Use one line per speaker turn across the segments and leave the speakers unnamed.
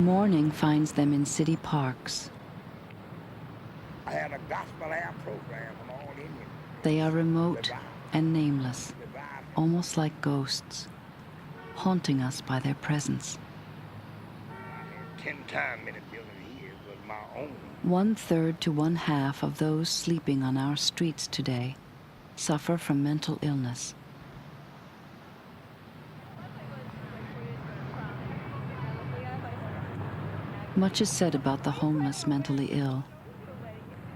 Morning finds them in city parks.
I had a gospel hour program from all Indian.
They are remote
Revival.
and nameless,
Revival.
almost like ghosts, haunting us by their presence.
I had 10 time minute building here was my own.
1/3 to 1/2 of those sleeping on our streets today suffer from mental illness. Much is said about the homeless mentally ill,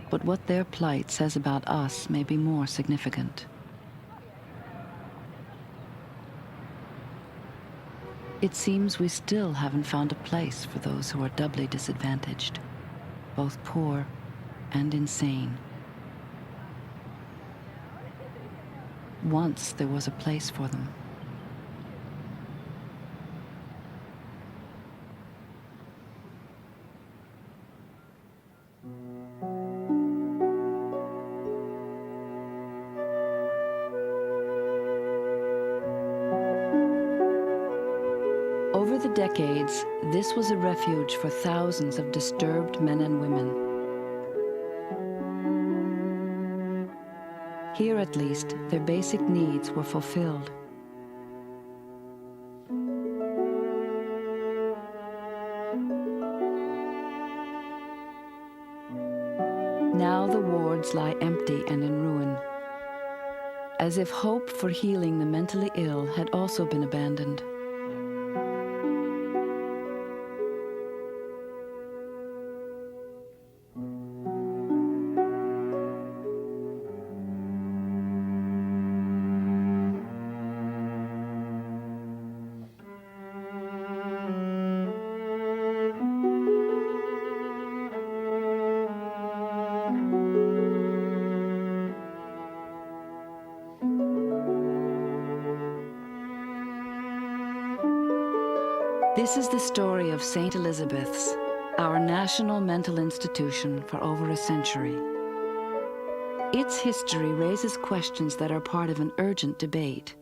but what their plight says about us may be more significant. It seems we still haven't found a place for those who are doubly disadvantaged, both poor and insane. Once there was a place for them. Over the decades, this was a refuge for thousands of disturbed men and women. Here, at least, their basic needs were fulfilled. Now the wards lie empty and in ruin, as if hope for healing the mentally ill had also been abandoned. This is the story of St. Elizabeth's, our national mental institution for over a century. Its history raises questions that are part of an urgent debate.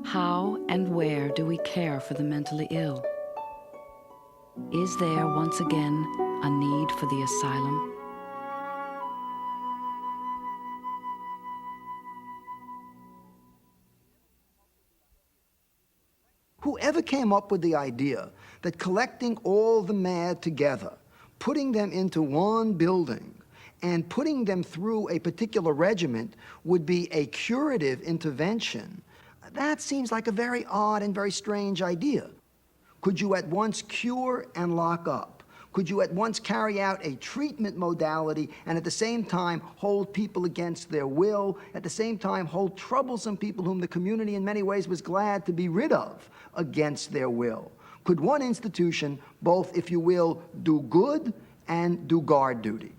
How and where do we care for the mentally ill? Is there once again a need for the asylum?
Whoever came up with the idea that collecting all the mad together, putting them into one building, and putting them through a particular regiment would be a curative intervention, that seems like a very odd and very strange idea. Could you at once cure and lock up? Could you at once carry out a treatment modality and at the same time hold people against their will, at the same time hold troublesome people whom the community in many ways was glad to be rid of against their will? Could one institution both, if you will, do good and do guard duty?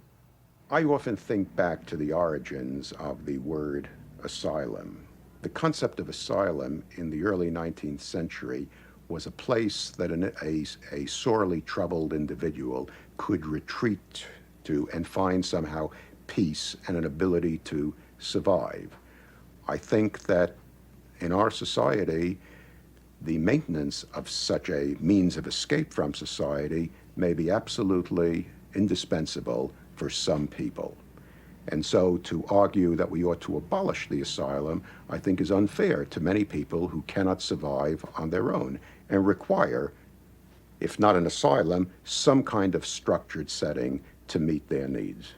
I often think back to the origins of the word asylum. The concept of asylum in the early 19th century was a place that a sorely troubled individual could retreat to and find somehow peace and an ability to survive. I think that in our society, the maintenance of such a means of escape from society may be absolutely indispensable for some people. And so to argue that we ought to abolish the asylum, I think is unfair to many people who cannot survive on their own and require, if not an asylum, some kind of structured setting to meet their needs.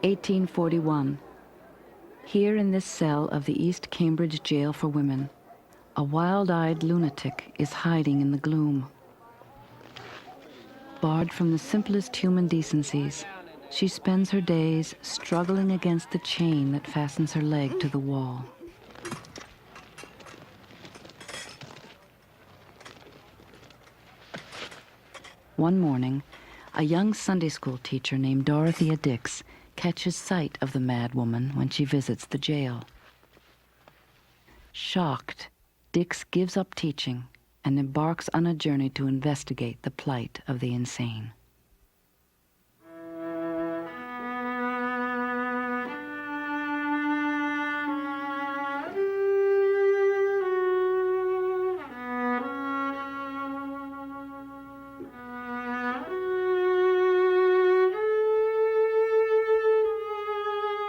(1841). Here in this cell of the East Cambridge Jail for Women, a wild-eyed lunatic is hiding in the gloom. Barred from the simplest human decencies, she spends her days struggling against the chain that fastens her leg to the wall. One morning, a young Sunday school teacher named Dorothea Dix catches sight of the mad woman when she visits the jail. Shocked, Dix gives up teaching and embarks on a journey to investigate the plight of the insane.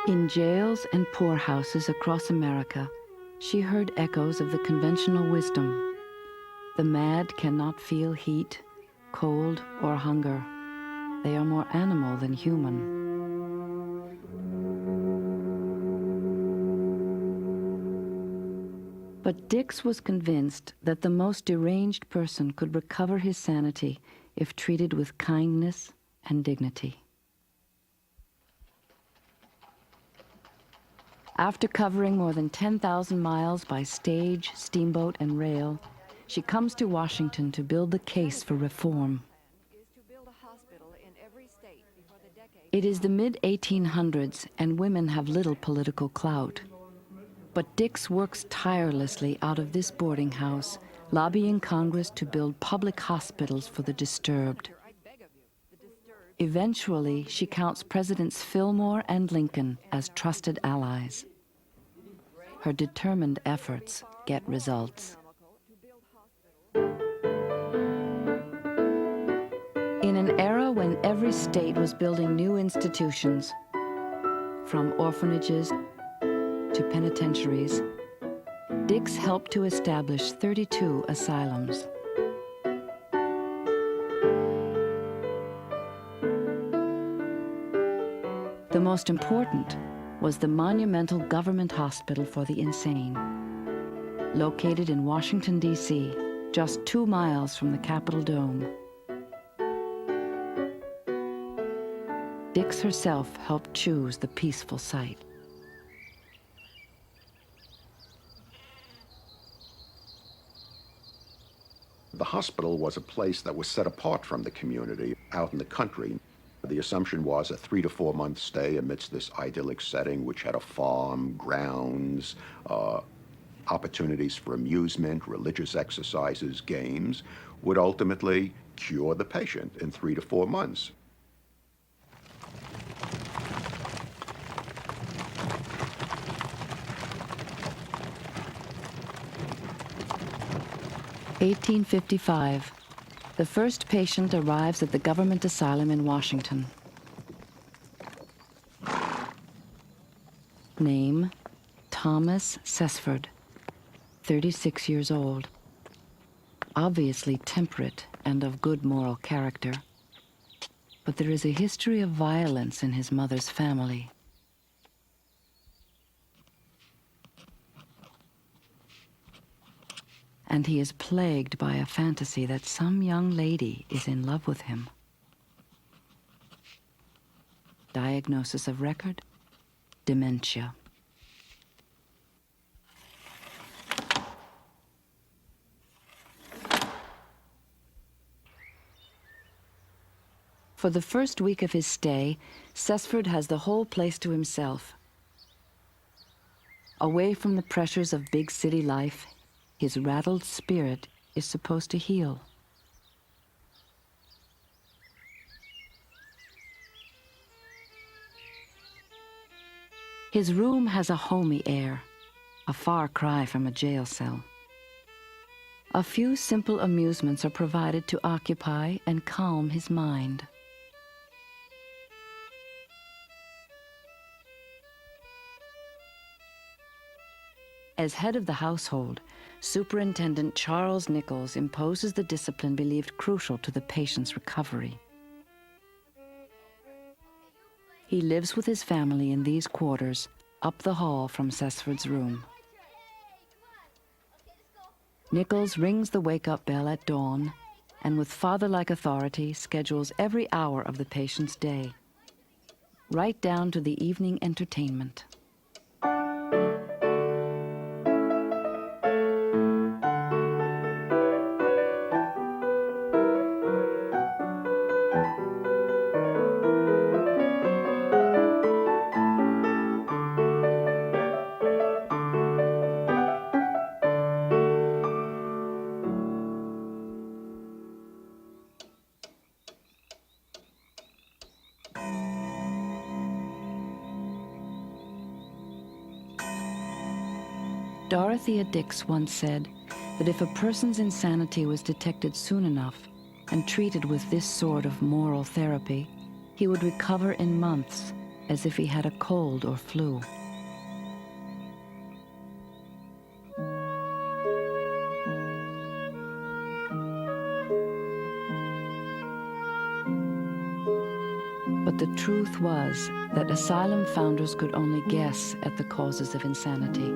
In jails and poorhouses across America, she heard echoes of the conventional wisdom. The mad cannot feel heat, cold, or hunger. They are more animal than human. But Dix was convinced that the most deranged person could recover his sanity if treated with kindness and dignity. After covering more than 10,000 miles by stage, steamboat, and rail, she comes to Washington to build the case for reform. It is the mid-1800s, and women have little political clout. But Dix works tirelessly out of this boarding house, lobbying Congress to build public hospitals for the disturbed. Eventually, she counts Presidents Fillmore and Lincoln as trusted allies. Her determined efforts get results. In an era when every state was building new institutions, from orphanages to penitentiaries, Dix helped to establish 32 asylums. The most important was the monumental government hospital for the insane, located in Washington, D.C., just 2 miles from the Capitol Dome. Dix herself helped choose the peaceful site.
The hospital was a place that was set apart from the community out in the country. The assumption was a 3 to 4 month stay amidst this idyllic setting, which had a farm, grounds, opportunities for amusement, religious exercises, games, would ultimately cure the patient in 3 to 4 months.
(1855). The first patient arrives at the government asylum in Washington. Name, Thomas Sesford, 36 years old. Obviously temperate and of good moral character. But there is a history of violence in his mother's family. And he is plagued by a fantasy that some young lady is in love with him. Diagnosis of record: dementia. For the first week of his stay, Sesford has the whole place to himself. Away from the pressures of big city life, his rattled spirit is supposed to heal. His room has a homey air, a far cry from a jail cell. A few simple amusements are provided to occupy and calm his mind. As head of the household, Superintendent Charles Nichols imposes the discipline believed crucial to the patient's recovery. He lives with his family in these quarters, up the hall from Sesford's room. Nichols rings the wake-up bell at dawn, and with father-like authority schedules every hour of the patient's day, right down to the evening entertainment. Dorothea Dix once said that if a person's insanity was detected soon enough and treated with this sort of moral therapy, he would recover in months as if he had a cold or flu. But the truth was that asylum founders could only guess at the causes of insanity.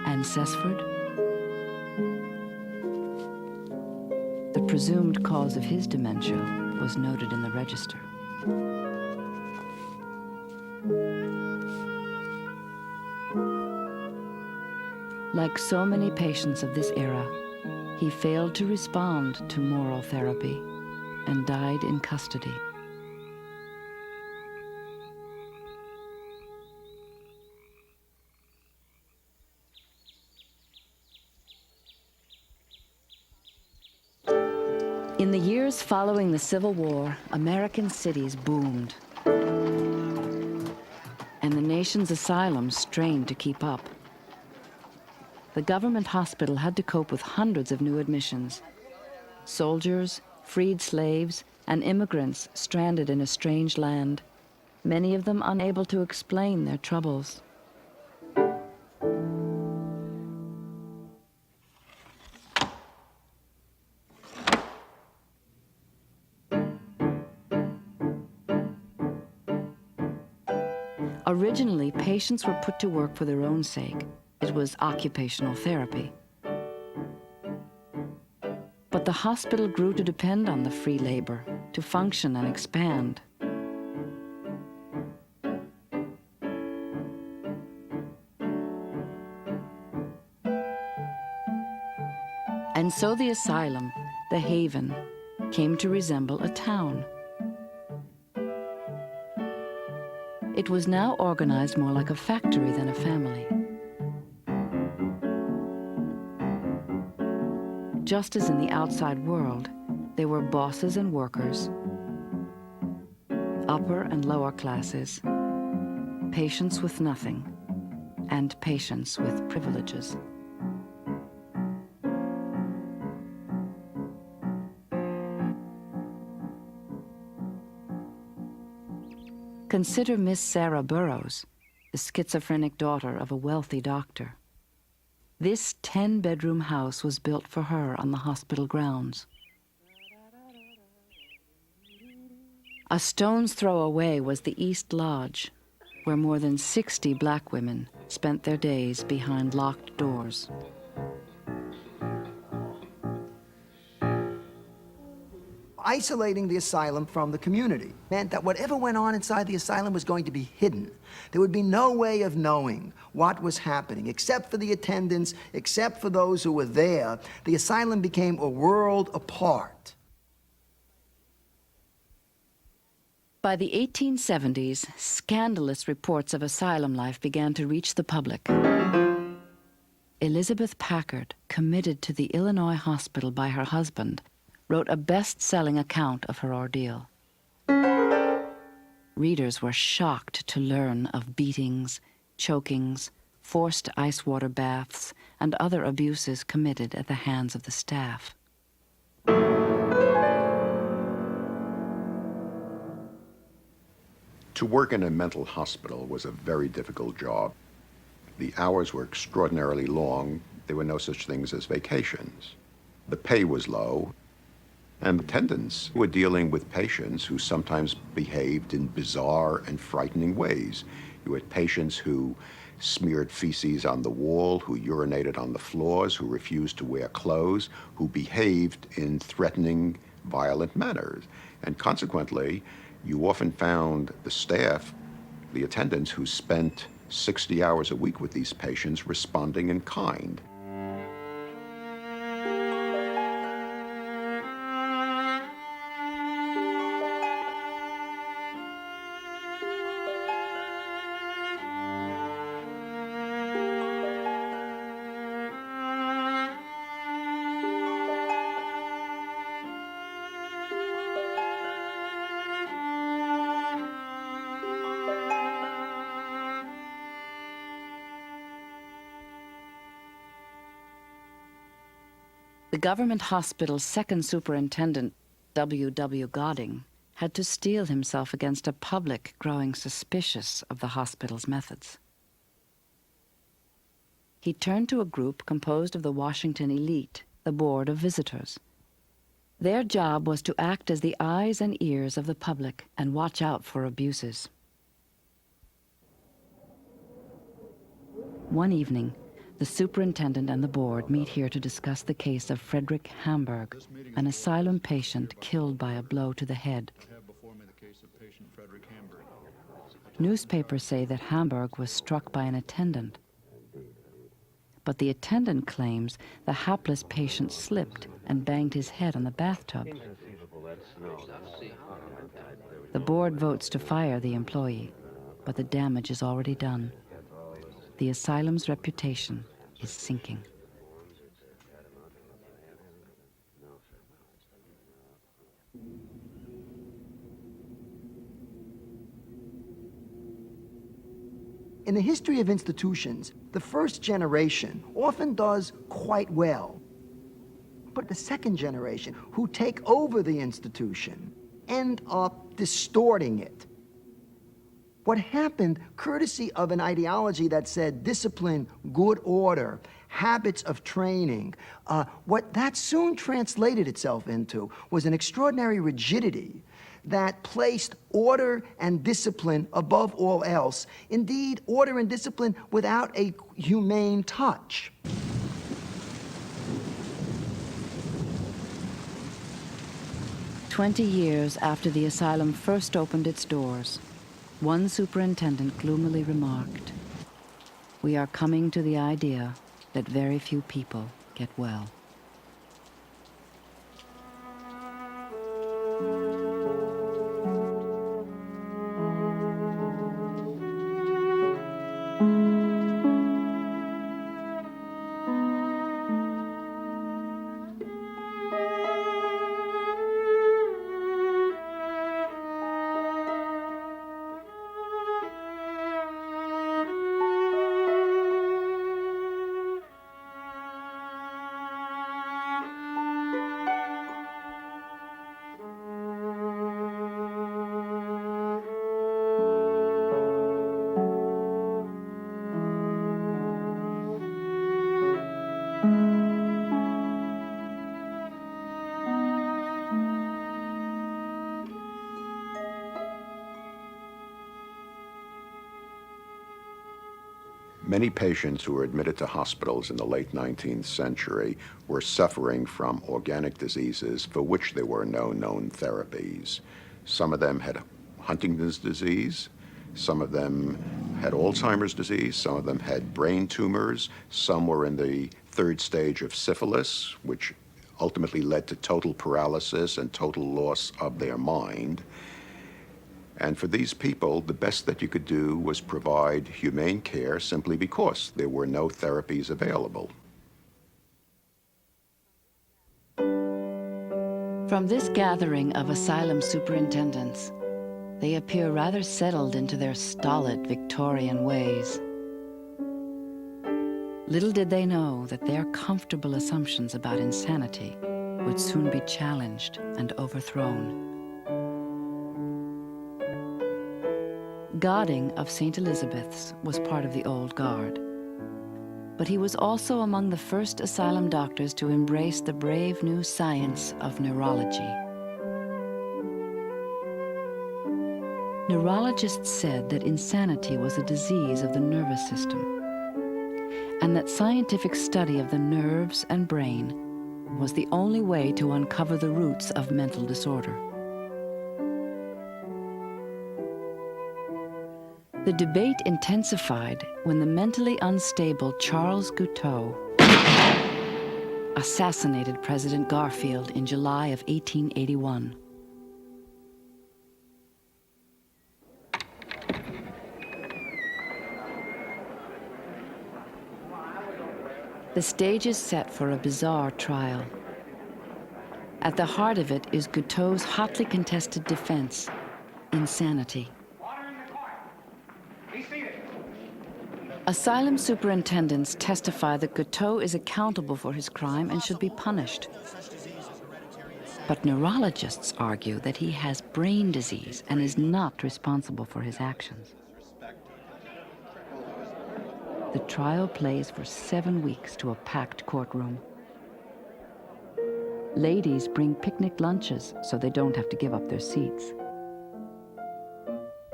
And Cessford? The presumed cause of his dementia was noted in the register. Like so many patients of this era, he failed to respond to moral therapy and died in custody. In the years following the Civil War, American cities boomed, and the nation's asylums strained to keep up. The government hospital had to cope with hundreds of new admissions. Soldiers, freed slaves, and immigrants stranded in a strange land, many of them unable to explain their troubles. Originally, patients were put to work for their own sake. It was occupational therapy. But the hospital grew to depend on the free labor to function and expand. And so the asylum, the haven, came to resemble a town. It was now organized more like a factory than a family. Just as in the outside world, there were bosses and workers, upper and lower classes, patients with nothing, and patients with privileges. Consider Miss Sarah Burroughs, the schizophrenic daughter of a wealthy doctor. This 10-bedroom house was built for her on the hospital grounds. A stone's throw away was the East Lodge, where more than 60 black women spent their days behind locked doors.
Isolating the asylum from the community meant that whatever went on inside the asylum was going to be hidden. There would be no way of knowing what was happening, except for the attendants, except for those who were there. The asylum became a world apart.
By the 1870s, scandalous reports of asylum life began to reach the public. Elizabeth Packard, committed to the Illinois hospital by her husband, wrote a best-selling account of her ordeal. Readers were shocked to learn of beatings, chokings, forced ice water baths, and other abuses committed at the hands of the staff.
To work in a mental hospital was a very difficult job. The hours were extraordinarily long. There were no such things as vacations. The pay was low, and attendants were dealing with patients who sometimes behaved in bizarre and frightening ways. You had patients who smeared feces on the wall, who urinated on the floors, who refused to wear clothes, who behaved in threatening, violent manners. And consequently, you often found the staff, the attendants who spent 60 hours a week with these patients, responding in kind.
The government hospital's second superintendent, W.W. Godding, had to steel himself against a public growing suspicious of the hospital's methods. He turned to a group composed of the Washington elite, the Board of Visitors. Their job was to act as the eyes and ears of the public and watch out for abuses. One evening, the superintendent and the board meet here to discuss the case of Frederick Hamburg, an asylum patient killed by a blow to the head. Newspapers say that Hamburg was struck by an attendant. But the attendant claims the hapless patient slipped and banged his head on the bathtub. The board votes to fire the employee, but the damage is already done. The asylum's reputation is sinking.
In the history of institutions, the first generation often does quite well. But the second generation, who take over the institution, end up distorting it. What happened, courtesy of an ideology that said discipline, good order, habits of training, what that soon translated itself into was an extraordinary rigidity that placed order and discipline above all else. Indeed, order and discipline without a humane touch.
"20 years after the asylum first opened its doors, one superintendent gloomily remarked, 'We are coming to the idea that very few people get well.'"
Many patients who were admitted to hospitals in the late 19th century were suffering from organic diseases for which there were no known therapies. Some of them had Huntington's disease, some of them had Alzheimer's disease, some of them had brain tumors, some were in the third stage of syphilis, which ultimately led to total paralysis and total loss of their mind. And for these people, the best that you could do was provide humane care simply because there were no therapies available.
From this gathering of asylum superintendents, they appear rather settled into their stolid Victorian ways. Little did they know that their comfortable assumptions about insanity would soon be challenged and overthrown. Godding of St. Elizabeth's was part of the old guard, but he was also among the first asylum doctors to embrace the brave new science of neurology. Neurologists said that insanity was a disease of the nervous system, and that scientific study of the nerves and brain was the only way to uncover the roots of mental disorder. The debate intensified when the mentally unstable Charles Guiteau assassinated President Garfield in July of 1881. The stage is set for a bizarre trial. At the heart of it is Guiteau's hotly contested defense, insanity.
Order in the court. Be seated.
Asylum superintendents testify that Guiteau is accountable for his crime and should be punished. But neurologists argue that he has brain disease and is not responsible for his actions. The trial plays for 7 weeks to a packed courtroom. Ladies bring picnic lunches so they don't have to give up their seats.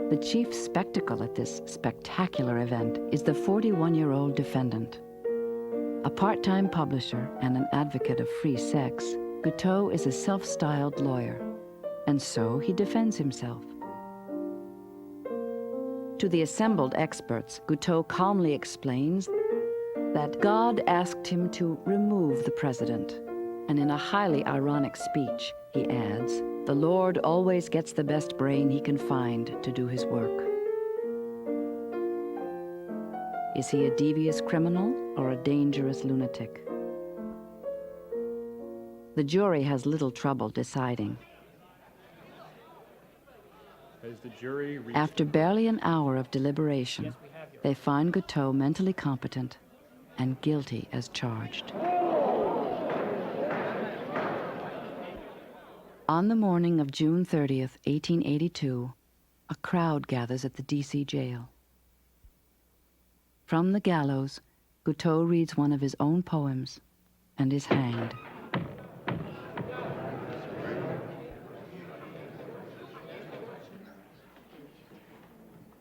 The chief spectacle at this spectacular event is the 41-year-old defendant. A part-time publisher and an advocate of free sex, Guiteau is a self-styled lawyer, and so he defends himself. To the assembled experts, Guiteau calmly explains that God asked him to remove the president, and in a highly ironic speech, he adds, "The Lord always gets the best brain he can find to do his work." Is he a devious criminal or a dangerous lunatic? The jury has little trouble deciding. After barely an hour of deliberation, they find Guiteau mentally competent and guilty as charged. On the morning of June 30th, 1882, a crowd gathers at the D.C. jail. From the gallows, Guiteau reads one of his own poems and is hanged.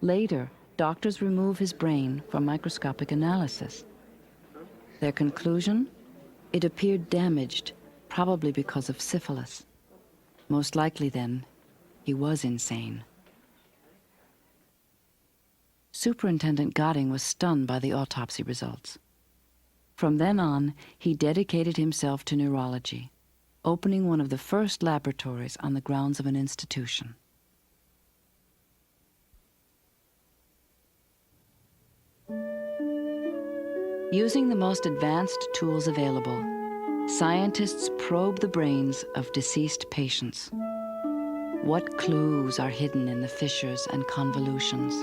Later, doctors remove his brain for microscopic analysis. Their conclusion? It appeared damaged, probably because of syphilis. Most likely, then, he was insane. Superintendent Godding was stunned by the autopsy results. From then on, he dedicated himself to neurology, opening one of the first laboratories on the grounds of an institution. Using the most advanced tools available, scientists probe the brains of deceased patients. What clues are hidden in the fissures and convolutions?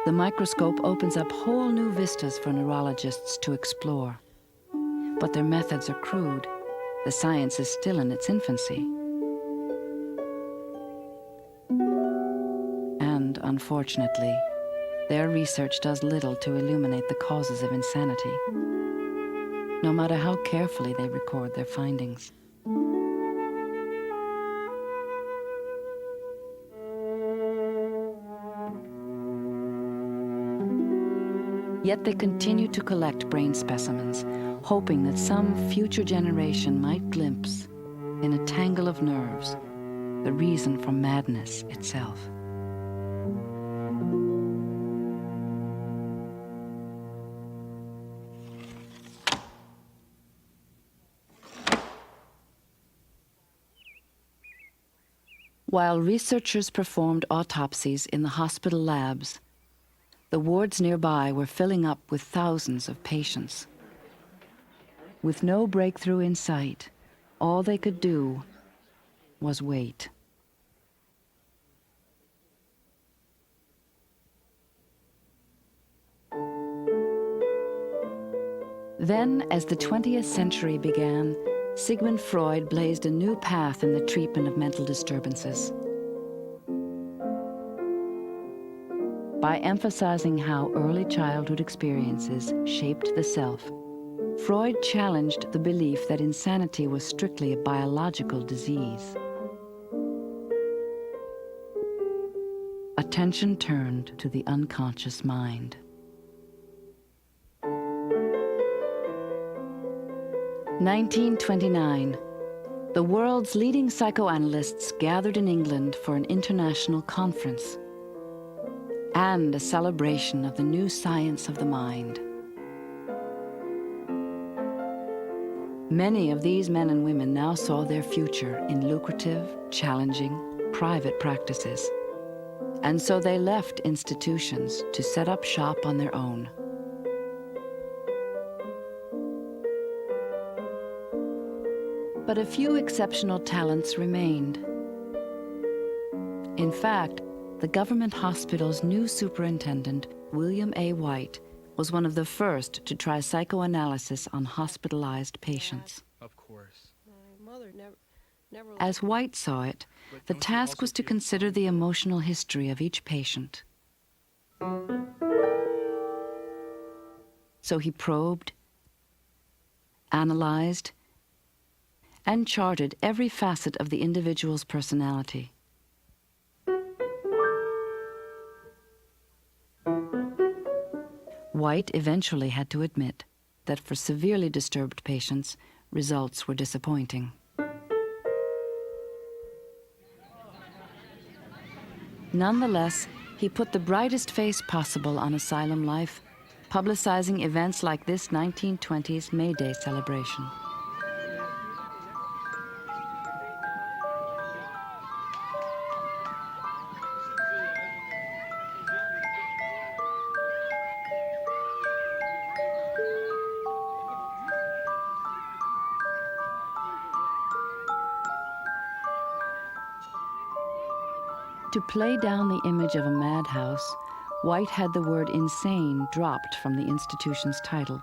The microscope opens up whole new vistas for neurologists to explore. But their methods are crude. The science is still in its infancy. And, unfortunately, their research does little to illuminate the causes of insanity, no matter how carefully they record their findings. Yet they continue to collect brain specimens, hoping that some future generation might glimpse, in a tangle of nerves, the reason for madness itself. While researchers performed autopsies in the hospital labs, the wards nearby were filling up with thousands of patients. With no breakthrough in sight, all they could do was wait. Then, as the 20th century began, Sigmund Freud blazed a new path in the treatment of mental disturbances. By emphasizing how early childhood experiences shaped the self, Freud challenged the belief that insanity was strictly a biological disease. Attention turned to the unconscious mind. 1929, the world's leading psychoanalysts gathered in England for an international conference and a celebration of the new science of the mind. Many of these men and women now saw their future in lucrative, challenging, private practices, and so they left institutions to set up shop on their own. But a few exceptional talents remained. In fact, the government hospital's new superintendent, William A. White, was one of the first to try psychoanalysis on hospitalized patients.
Of course.
My mother never
As White saw it, the task was to consider the emotional history of each patient. So he probed, analyzed, and charted every facet of the individual's personality. White eventually had to admit that for severely disturbed patients, results were disappointing. Nonetheless, he put the brightest face possible on asylum life, publicizing events like this 1920s May Day celebration. To play down the image of a madhouse, White had the word insane dropped from the institution's title.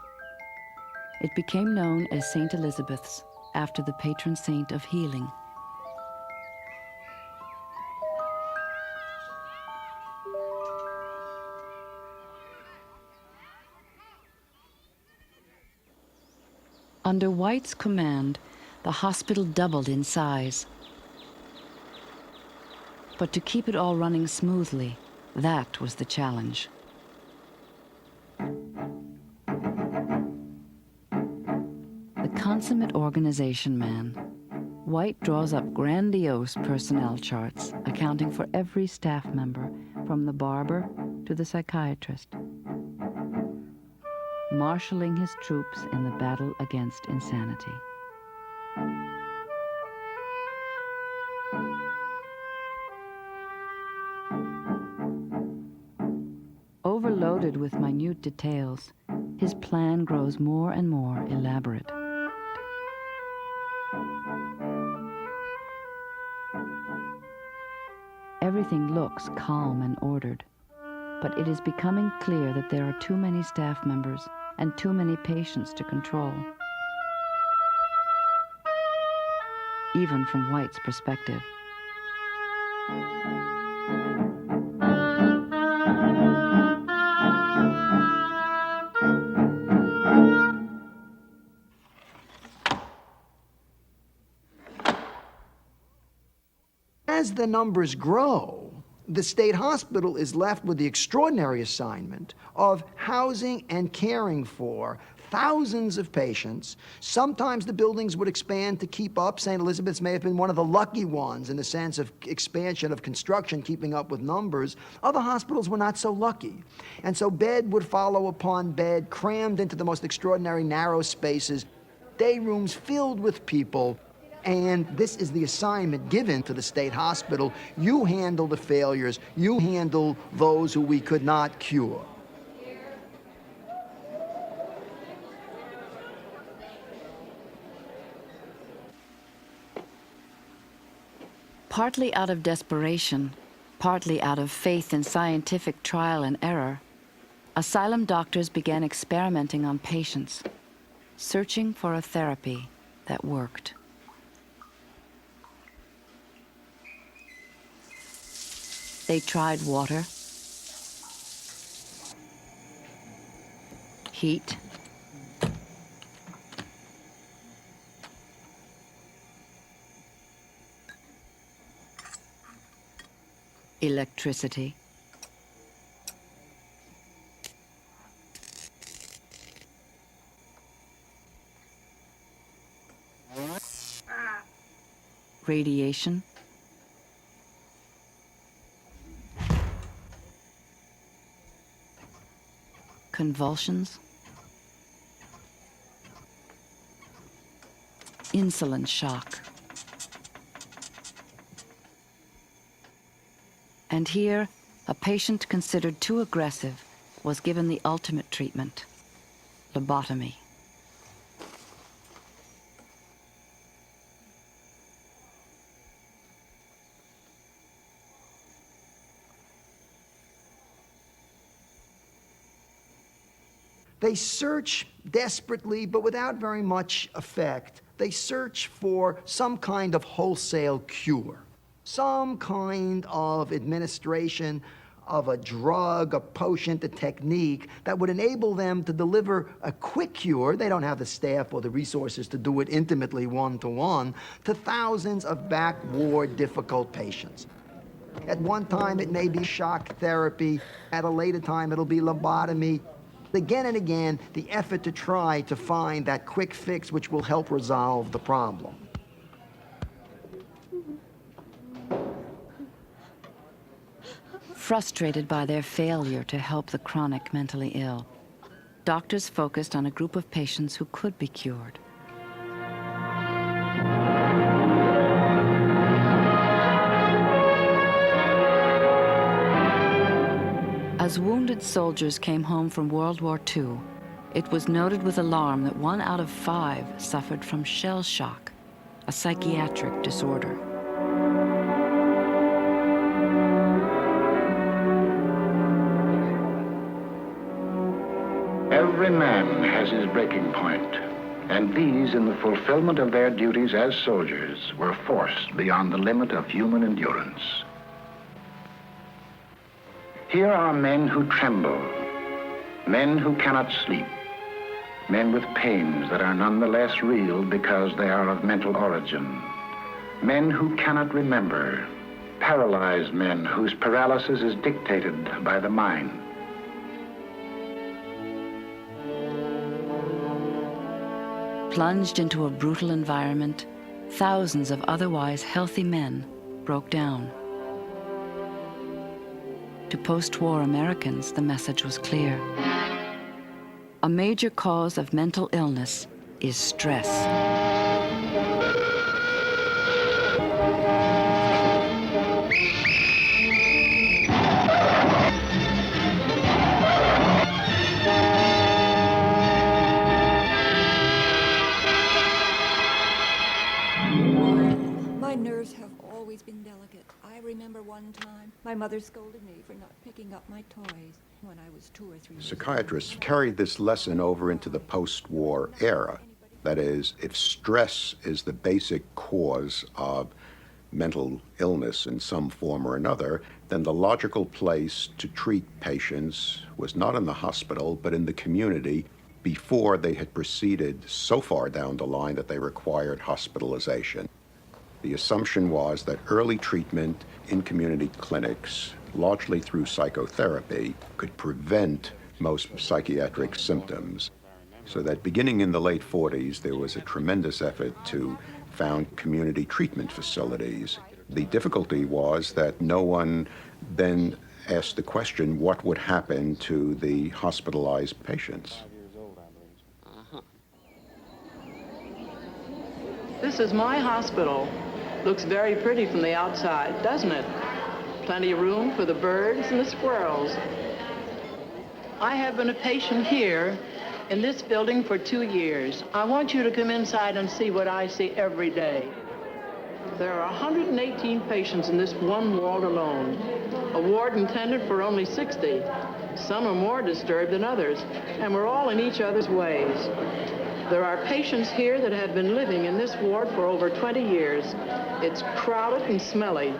It became known as St. Elizabeth's, after the patron saint of healing. Under White's command, the hospital doubled in size. But to keep it all running smoothly, that was the challenge. The consummate organization man, White draws up grandiose personnel charts accounting for every staff member, from the barber to the psychiatrist, marshaling his troops in the battle against insanity. Overloaded with minute details, his plan grows more and more elaborate. Everything looks calm and ordered, but it is becoming clear that there are too many staff members and too many patients to control, even from White's perspective.
As the numbers grow, the state hospital is left with the extraordinary assignment of housing and caring for thousands of patients. Sometimes the buildings would expand to keep up. St. Elizabeth's may have been one of the lucky ones in the sense of expansion of construction, keeping up with numbers. Other hospitals were not so lucky. And so bed would follow upon bed, crammed into the most extraordinary narrow spaces, day rooms filled with people. And this is the assignment given to the state hospital. You handle the failures. You handle those who we could not cure.
Partly out of desperation, partly out of faith in scientific trial and error, asylum doctors began experimenting on patients, searching for a therapy that worked. They tried water, heat, electricity, radiation, convulsions, insulin shock. And here, a patient considered too aggressive was given the ultimate treatment, lobotomy.
They search desperately, but without very much effect. They search for some kind of wholesale cure, some kind of administration of a drug, a potion, a technique that would enable them to deliver a quick cure. They don't have the staff or the resources to do it intimately one-to-one to thousands of back-ward difficult patients. At one time, it may be shock therapy. At a later time, it'll be lobotomy. Again and again, the effort to try to find that quick fix which will help resolve the problem.
Frustrated by their failure to help the chronic mentally ill, doctors focused on a group of patients who could be cured. As wounded soldiers came home from World War II, it was noted with alarm that 1 out of 5 suffered from shell shock, a psychiatric disorder.
Every man has his breaking point, and these, in the fulfillment of their duties as soldiers, were forced beyond the limit of human endurance. Here are men who tremble, men who cannot sleep, men with pains that are nonetheless real because they are of mental origin, men who cannot remember, paralyzed men whose paralysis is dictated by the mind.
Plunged into a brutal environment, thousands of otherwise healthy men broke down. To post-war Americans, the message was clear. A major cause of mental illness is stress.
My nerves have always been delicate. I remember one time my mother scolded me for not picking up my toys when I was 2 or 3 years old.
Psychiatrists carried this lesson over into the post-war era. That is, if stress is the basic cause of mental illness in some form or another, then the logical place to treat patients was not in the hospital, but in the community before they had proceeded so far down the line that they required hospitalization. The assumption was that early treatment in community clinics, largely through psychotherapy, could prevent most psychiatric symptoms. So that beginning in the late 40s, there was a tremendous effort to found community treatment facilities. The difficulty was that no one then asked the question, what would happen to the hospitalized patients?
This is my hospital. Looks very pretty from the outside, doesn't it? Plenty of room for the birds and the squirrels. I have been a patient here in this building for 2 years. I want you to come inside and see what I see every day. There are 118 patients in this one ward alone. A ward intended for only 60. Some are more disturbed than others, and we're all in each other's ways. There are patients here that have been living in this ward for over 20 years. It's crowded and smelly,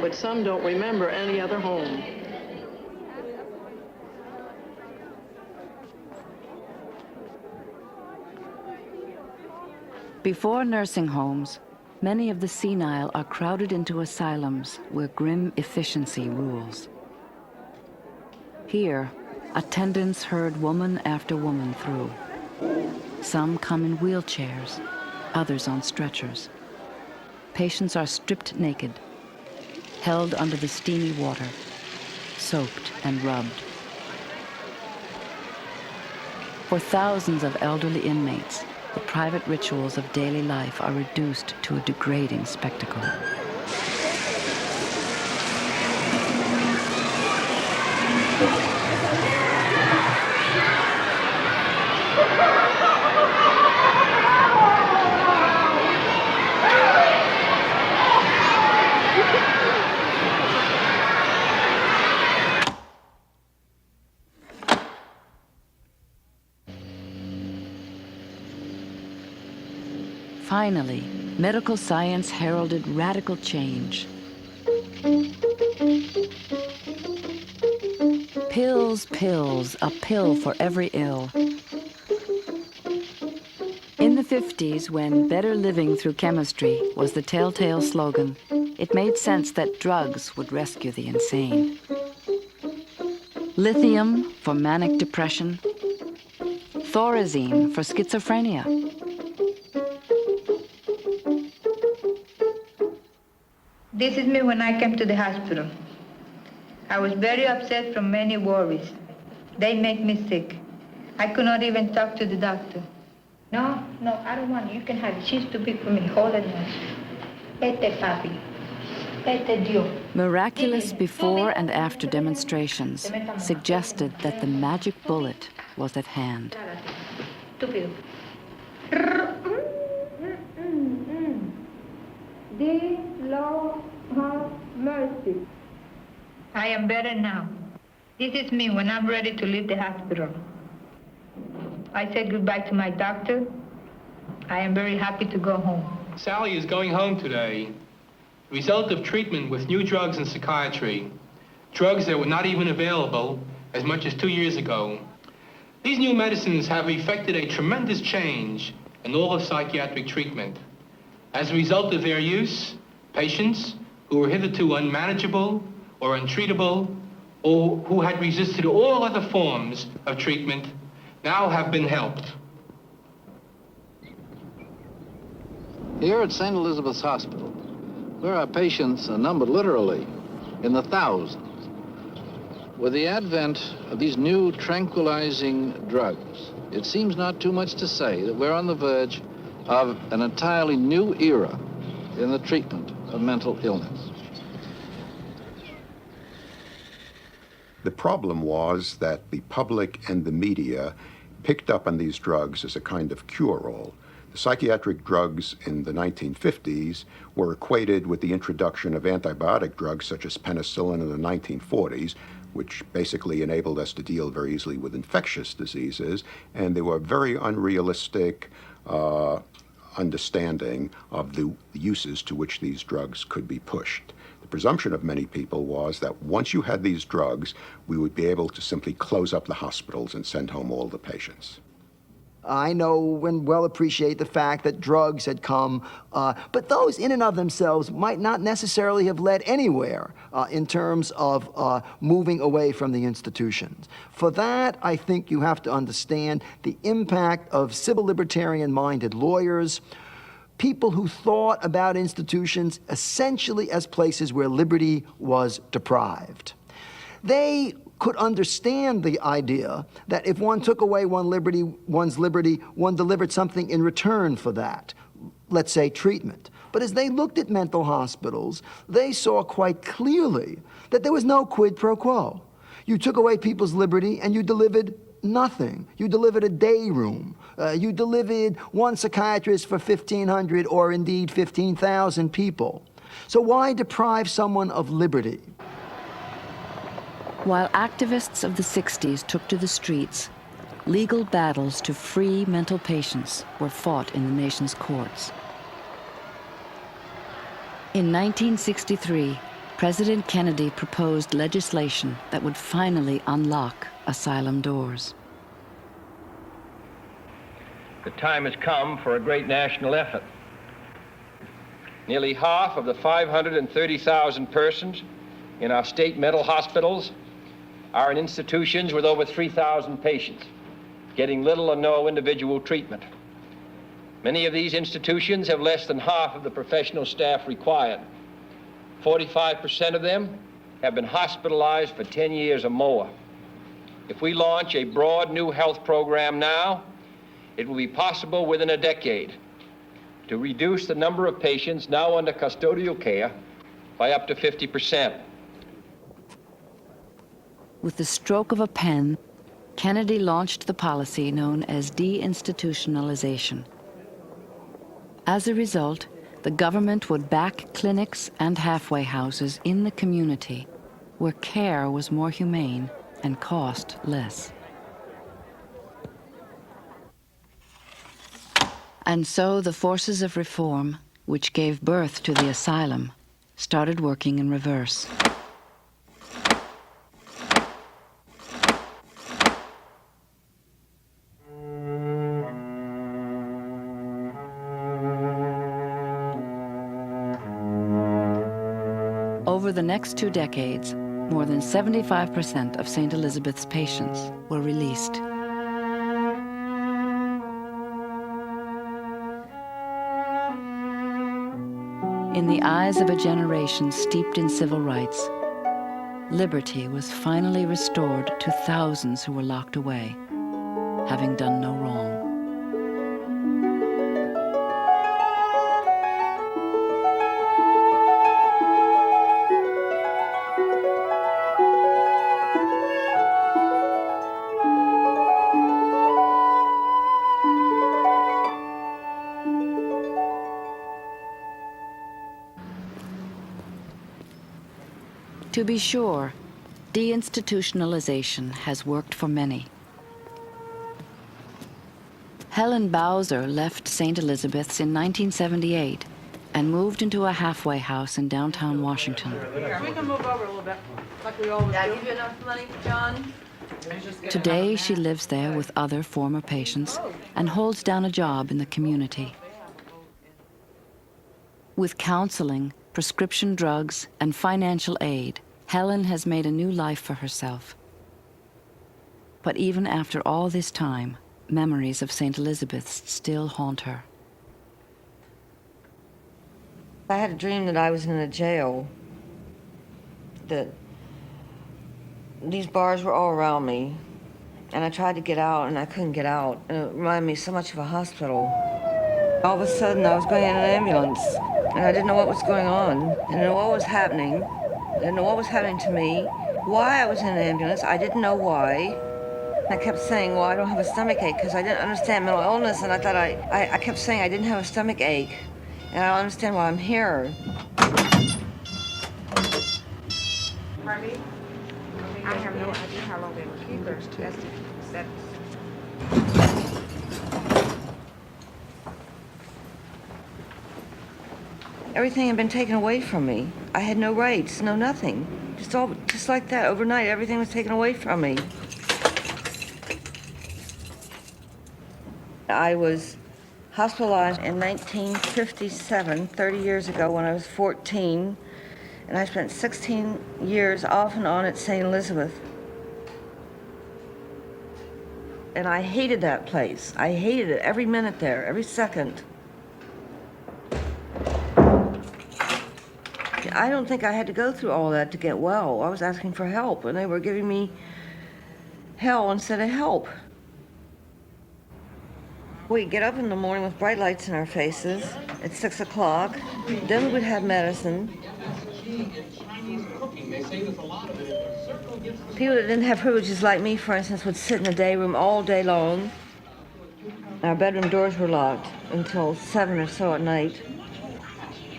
but some don't remember any other home.
Before nursing homes, many of the senile are crowded into asylums where grim efficiency rules. Here, attendants herd woman after woman through. Some come in wheelchairs, others on stretchers. Patients are stripped naked, held under the steamy water, soaked and rubbed. For thousands of elderly inmates, the private rituals of daily life are reduced to a degrading spectacle. Finally, medical science heralded radical change. Pills, pills, a pill for every ill. In the 50s, when better living through chemistry was the telltale slogan, it made sense that drugs would rescue the insane. Lithium for manic depression, Thorazine for schizophrenia.
This is me when I came to the hospital. I was very upset from many worries. They make me sick. I could not even talk to the doctor. No, I don't want it. You can have it. She's too big for me. Hold it now. Vete, papi. Vete, Dios.
Miraculous before and after demonstrations suggested that the magic bullet was at hand.
Estúpido. Dear Lord, have mercy. I am better now. This is me when I'm ready to leave the hospital. I said goodbye to my doctor. I am very happy to go home.
Sally is going home today. Result of treatment with new drugs in psychiatry. Drugs that were not even available as much as 2 years ago. These new medicines have effected a tremendous change in all of psychiatric treatment. As a result of their use, patients who were hitherto unmanageable or untreatable, or who had resisted all other forms of treatment, now have been helped.
Here at St. Elizabeth's Hospital, where our patients are numbered literally in the thousands, with the advent of these new tranquilizing drugs, it seems not too much to say that we're on the verge of an entirely new era in the treatment of mental illness.
The problem was that the public and the media picked up on these drugs as a kind of cure-all. The psychiatric drugs in the 1950s were equated with the introduction of antibiotic drugs such as penicillin in the 1940s, which basically enabled us to deal very easily with infectious diseases, and they were very unrealistic understanding of the uses to which these drugs could be pushed. The presumption of many people was that once you had these drugs, we would be able to simply close up the hospitals and send home all the patients.
I know and well appreciate the fact that drugs had come, but those in and of themselves might not necessarily have led anywhere in terms of moving away from the institutions. For that, I think you have to understand the impact of civil libertarian-minded lawyers, people who thought about institutions essentially as places where liberty was deprived. They could understand the idea that if one took away one's liberty, one delivered something in return for that, let's say treatment. But as they looked at mental hospitals, they saw quite clearly that there was no quid pro quo. You took away people's liberty and you delivered nothing. You delivered a day room. You delivered one psychiatrist for 1,500 or indeed 15,000 people. So why deprive someone of liberty?
While activists of the 60s took to the streets, legal battles to free mental patients were fought in the nation's courts. In 1963, President Kennedy proposed legislation that would finally unlock asylum doors.
The time has come for a great national effort. Nearly half of the 530,000 persons in our state mental hospitals are in institutions with over 3,000 patients, getting little or no individual treatment. Many of these institutions have less than half of the professional staff required. 45% of them have been hospitalized for 10 years or more. If we launch a broad new health program now, it will be possible within a decade to reduce the number of patients now under custodial care by up to 50%.
With the stroke of a pen, Kennedy launched the policy known as deinstitutionalization. As a result, the government would back clinics and halfway houses in the community where care was more humane and cost less. And so the forces of reform, which gave birth to the asylum, started working in reverse. Over the next 2 decades, more than 75% of St. Elizabeth's patients were released. In the eyes of a generation steeped in civil rights, liberty was finally restored to thousands who were locked away, having done no wrong. To be sure, deinstitutionalization has worked for many. Helen Bowser left St. Elizabeth's in 1978 and moved into a halfway house in downtown Washington.
We can move over a little bit, like we always do. Did I give you enough money, John?
Today, she lives there with other former patients and holds down a job in the community. With counseling, prescription drugs, and financial aid, Helen has made a new life for herself. But even after all this time, memories of St. Elizabeth's still haunt her.
I had a dream that I was in a jail, that these bars were all around me, and I tried to get out and I couldn't get out, and it reminded me so much of a hospital. All of a sudden I was going in an ambulance, and I didn't know what was going on. I didn't know what was happening. I didn't know what was happening to me, why I was in an ambulance. I didn't know why. I kept saying, well, I don't have a stomach ache, because I didn't understand mental illness, and I thought I kept saying I didn't have a stomach ache, and I don't understand why I'm here.
Pardon me? I have no idea how long they will keep her. That's
Everything had been taken away from me. I had no rights, no nothing. Just like that, overnight, everything was taken away from me. I was hospitalized in 1957, 30 years ago, when I was 14, and I spent 16 years off and on at St. Elizabeth. And I hated that place. I hated it every minute there, every second. I don't think I had to go through all that to get well. I was asking for help, and they were giving me hell instead of help. We'd get up in the morning with bright lights in our faces at 6 o'clock. Then we would have medicine. People that didn't have privileges like me, for instance, would sit in the day room all day long. Our bedroom doors were locked until 7 or so at night.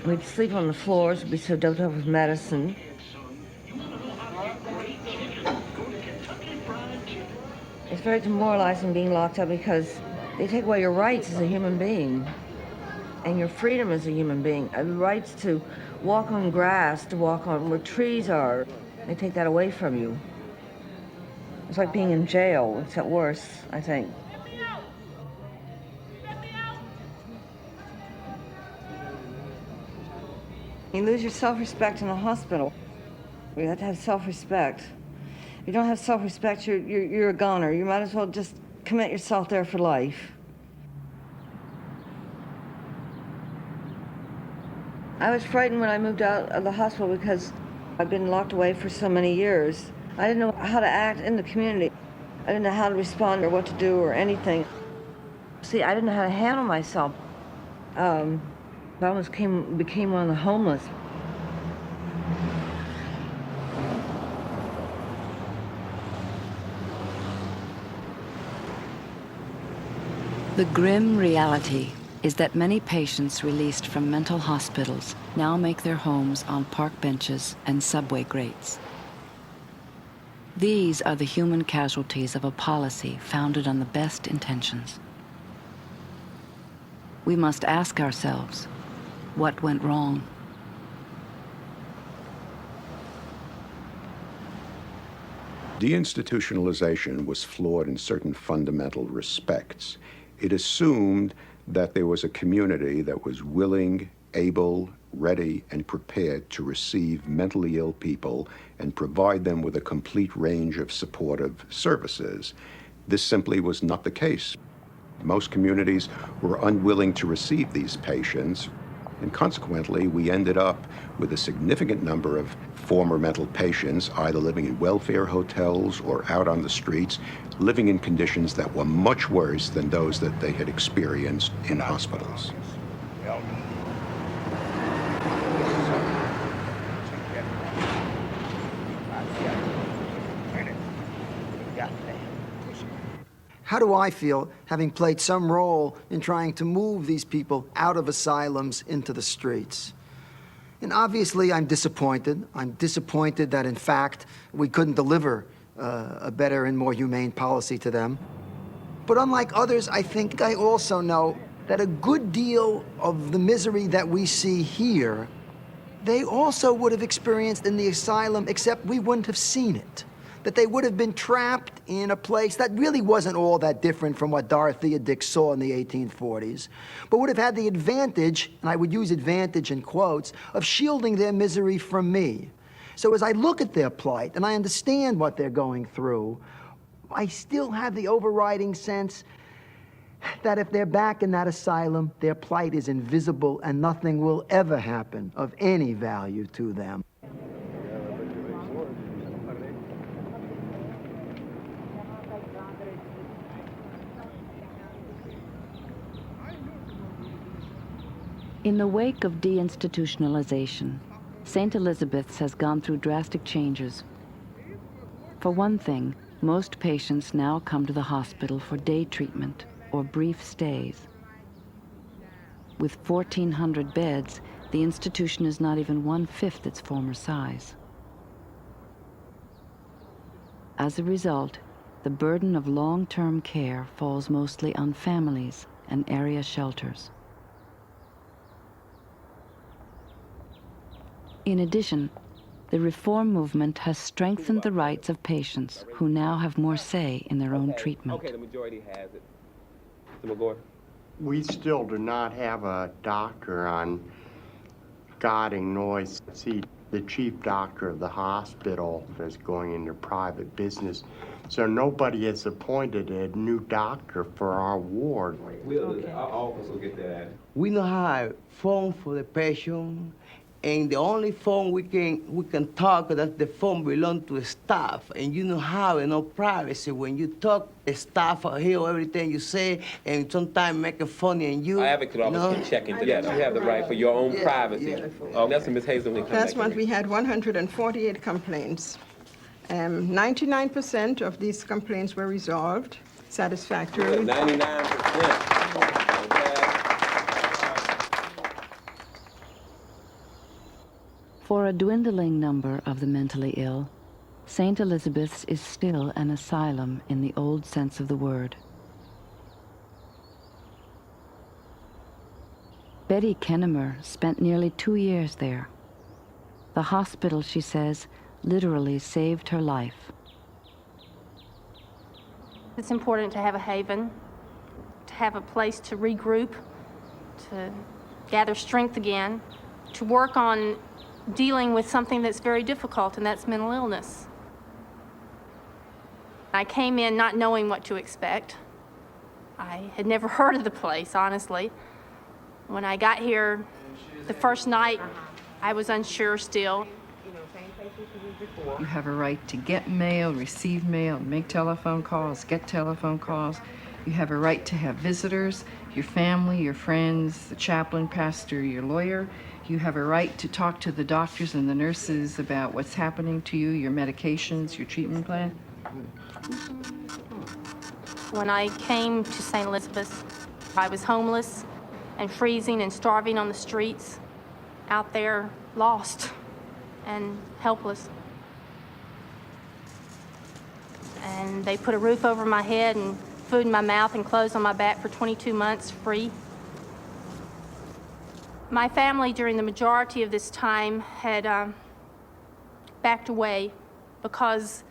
We'd sleep on the floors, we'd be so doped up with medicine. It's very demoralizing being locked up because they take away your rights as a human being and your freedom as a human being, the rights to walk on grass, to walk on where trees are. They take that away from you. It's like being in jail, except worse, I think. You lose your self-respect in a hospital. You have to have self-respect. If you don't have self-respect, you're a goner. You might as well just commit yourself there for life. I was frightened when I moved out of the hospital because I've been locked away for so many years. I didn't know how to act in the community. I didn't know how to respond or what to do or anything. See, I didn't know how to handle myself. I almost became one of the homeless.
The grim reality is that many patients released from mental hospitals now make their homes on park benches and subway grates. These are the human casualties of a policy founded on the best intentions. we must ask ourselves, what went wrong?
Deinstitutionalization was flawed in certain fundamental respects. It assumed that there was a community that was willing, able, ready, and prepared to receive mentally ill people and provide them with a complete range of supportive services. This simply was not the case. Most communities were unwilling to receive these patients, and consequently, we ended up with a significant number of former mental patients either living in welfare hotels or out on the streets, living in conditions that were much worse than those that they had experienced in hospitals.
How do I feel having played some role in trying to move these people out of asylums into the streets? And obviously, I'm disappointed. I'm disappointed that, in fact, we couldn't deliver a better and more humane policy to them. But unlike others, I think I also know that a good deal of the misery that we see here, they also would have experienced in the asylum, except we wouldn't have seen it. That they would have been trapped in a place that really wasn't all that different from what Dorothea Dix saw in the 1840s, but would have had the advantage, and I would use advantage in quotes, of shielding their misery from me. So as I look at their plight, and I understand what they're going through, I still have the overriding sense that if they're back in that asylum, their plight is invisible and nothing will ever happen of any value to them.
In the wake of deinstitutionalization, St. Elizabeth's has gone through drastic changes. For one thing, most patients now come to the hospital for day treatment or brief stays. With 1,400 beds, the institution is not even 1/5 its former size. As a result, the burden of long-term care falls mostly on families and area shelters. In addition, the reform movement has strengthened the rights of patients who now have more say in their own treatment.
Okay, the majority has it. Mr. McGoy?
We still do not have a doctor on guarding noise. See, the chief doctor of the hospital is going into private business, so nobody has appointed a new doctor for our ward.
Our office will get that.
We don't have phone for the patient, and the only phone we can talk, that the phone belongs to the staff, and you don't have no privacy when you talk. The staff hear everything you say, and sometimes make it funny, and you.
Our advocate office can check into that. You have the right for your own privacy. Oh, that's Ms. Hazelton.
Last month we had 148 complaints. 99% of these complaints were resolved satisfactorily.
99%.
For a dwindling number of the mentally ill, St. Elizabeth's is still an asylum in the old sense of the word. Betty Kennemer spent nearly 2 years there. The hospital, she says, literally saved her life.
It's important to have a haven, to have a place to regroup, to gather strength again, to work on dealing with something that's very difficult, and that's mental illness. I came in not knowing what to expect. I had never heard of the place, honestly. When I got here the first night, I was unsure still.
You have a right to get mail, receive mail, make telephone calls, get telephone calls. You have a right to have visitors, your family, your friends, the chaplain, pastor, your lawyer. You have a right to talk to the doctors and the nurses about what's happening to you, your medications, your treatment plan.
When I came to St. Elizabeth's, I was homeless and freezing and starving on the streets, out there lost and helpless. And they put a roof over my head and food in my mouth and clothes on my back for 22 months free. My family, during the majority of this time, had backed away because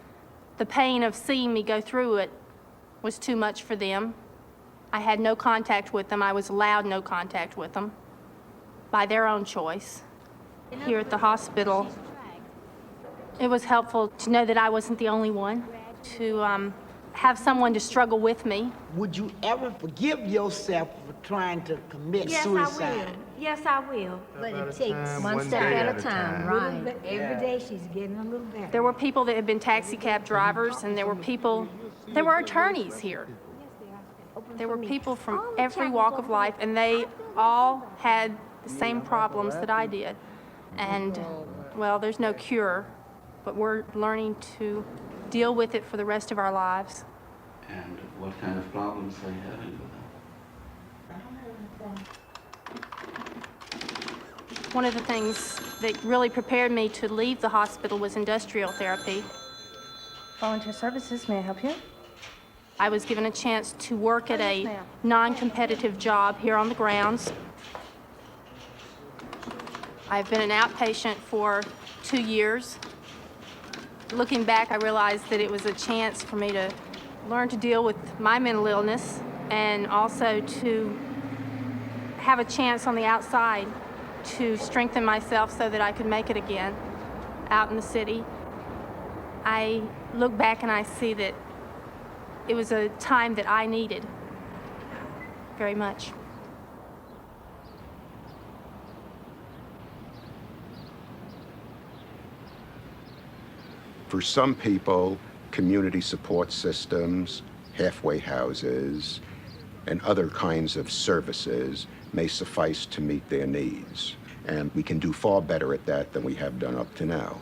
the pain of seeing me go through it was too much for them. I had no contact with them. I was allowed no contact with them by their own choice. Here at the hospital, it was helpful to know that I wasn't the only one, to have someone to struggle with me.
Would you ever forgive yourself for trying to commit suicide?
Yes, I will. But it takes one step at a time, right? Every day she's getting a little better.
There were people that had been taxi cab drivers, and there were attorneys here. There were people from every walk of life, and they all had the same problems that I did. And, well, there's no cure, but we're learning to deal with it for the rest of our lives.
And what kind of problems are you having with them?
One of the things that really prepared me to leave the hospital was industrial therapy. Volunteer services, may I help you? I was given a chance to work at a non-competitive job here on the grounds. I've been an outpatient for 2 years. Looking back, I realized that it was a chance for me to learn to deal with my mental illness and also to have a chance on the outside to strengthen myself so that I could make it again out in the city. I look back and I see that it was a time that I needed very much.
For some people, community support systems, halfway houses, and other kinds of services may suffice to meet their needs. And we can do far better at that than we have done up to now.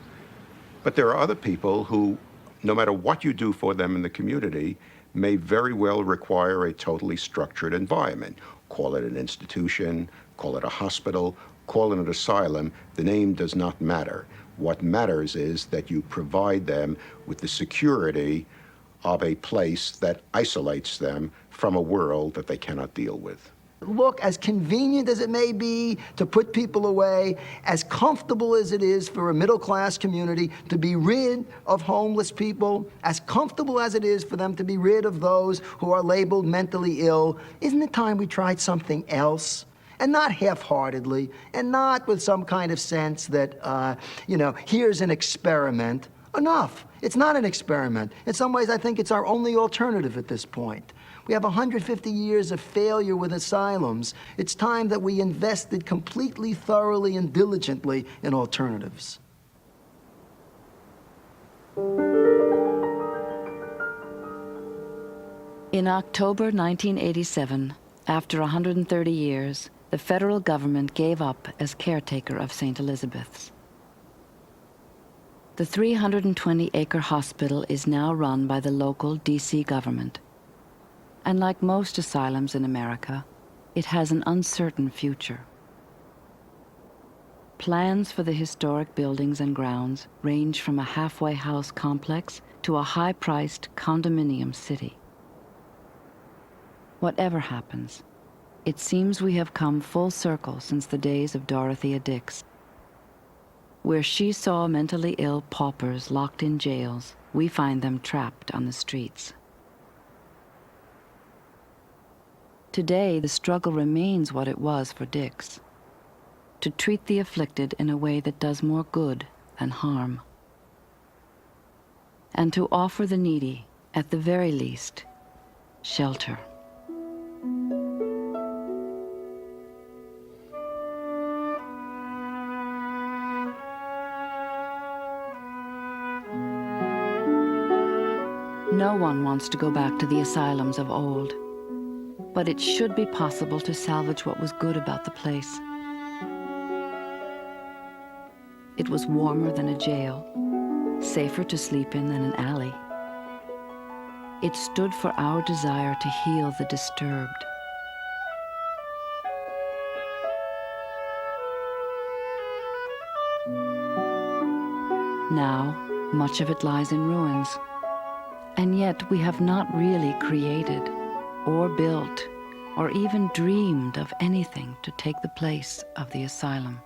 But there are other people who, no matter what you do for them in the community, may very well require a totally structured environment. Call it an institution, call it a hospital, call it an asylum, the name does not matter. What matters is that you provide them with the security of a place that isolates them from a world that they cannot deal with.
Look, as convenient as it may be to put people away, as comfortable as it is for a middle-class community to be rid of homeless people, as comfortable as it is for them to be rid of those who are labeled mentally ill, isn't it time we tried something else? And not half-heartedly, and not with some kind of sense that, here's an experiment. Enough. It's not an experiment. In some ways, I think it's our only alternative at this point. We have 150 years of failure with asylums. It's time that we invested completely, thoroughly, and diligently in alternatives.
In October 1987, after 130 years, the federal government gave up as caretaker of St. Elizabeth's. The 320-acre hospital is now run by the local D.C. government. And like most asylums in America, it has an uncertain future. Plans for the historic buildings and grounds range from a halfway house complex to a high-priced condominium city. Whatever happens, it seems we have come full circle since the days of Dorothea Dix. Where she saw mentally ill paupers locked in jails, we find them trapped on the streets. Today, the struggle remains what it was for Dix: to treat the afflicted in a way that does more good than harm, and to offer the needy, at the very least, shelter. No one wants to go back to the asylums of old, but it should be possible to salvage what was good about the place. It was warmer than a jail, safer to sleep in than an alley. It stood for our desire to heal the disturbed. Now, much of it lies in ruins. And yet we have not really created or built or even dreamed of anything to take the place of the asylum.